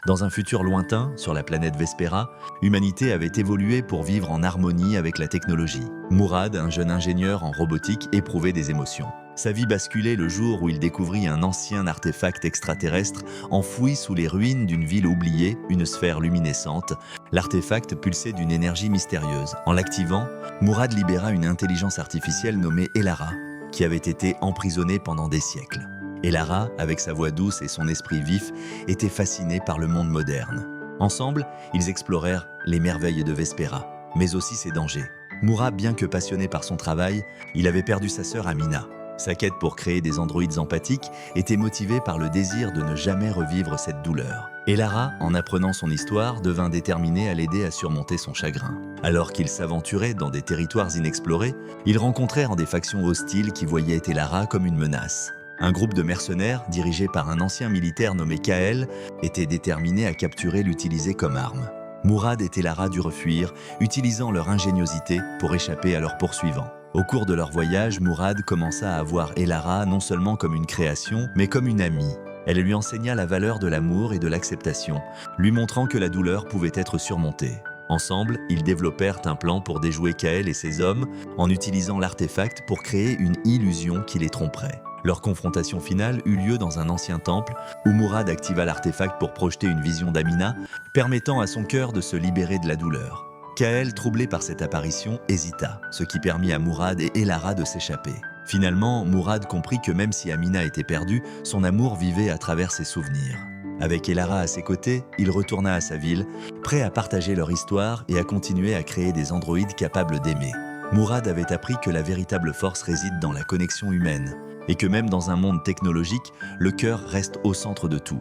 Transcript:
Dans un futur lointain, sur la planète Vespera, l'humanité avait évolué pour vivre en harmonie avec la technologie. Mourad, un jeune ingénieur en robotique, éprouvait des émotions. Sa vie basculait le jour où il découvrit un ancien artefact extraterrestre enfoui sous les ruines d'une ville oubliée, une sphère luminescente. L'artefact pulsait d'une énergie mystérieuse. En l'activant, Mourad libéra une intelligence artificielle nommée Elara, qui avait été emprisonnée pendant des siècles. Elara, avec sa voix douce et son esprit vif, était fasciné par le monde moderne. Ensemble, ils explorèrent les merveilles de Vespera, mais aussi ses dangers. Mourad, bien que passionné par son travail, il avait perdu sa sœur Amina. Sa quête pour créer des androïdes empathiques était motivée par le désir de ne jamais revivre cette douleur. Elara, en apprenant son histoire, devint déterminée à l'aider à surmonter son chagrin. Alors qu'ils s'aventuraient dans des territoires inexplorés, ils rencontrèrent des factions hostiles qui voyaient Elara comme une menace. Un groupe de mercenaires, dirigé par un ancien militaire nommé Kael, était déterminé à capturer l'utiliser comme arme. Mourad et Elara durent fuir, utilisant leur ingéniosité pour échapper à leurs poursuivants. Au cours de leur voyage, Mourad commença à voir Elara non seulement comme une création, mais comme une amie. Elle lui enseigna la valeur de l'amour et de l'acceptation, lui montrant que la douleur pouvait être surmontée. Ensemble, ils développèrent un plan pour déjouer Kael et ses hommes en utilisant l'artefact pour créer une illusion qui les tromperait. Leur confrontation finale eut lieu dans un ancien temple où Mourad activa l'artefact pour projeter une vision d'Amina, permettant à son cœur de se libérer de la douleur. Kael, troublé par cette apparition, hésita, ce qui permit à Mourad et Elara de s'échapper. Finalement, Mourad comprit que même si Amina était perdue, son amour vivait à travers ses souvenirs. Avec Elara à ses côtés, il retourna à sa ville, prêt à partager leur histoire et à continuer à créer des androïdes capables d'aimer. Mourad avait appris que la véritable force réside dans la connexion humaine, et que même dans un monde technologique, le cœur reste au centre de tout.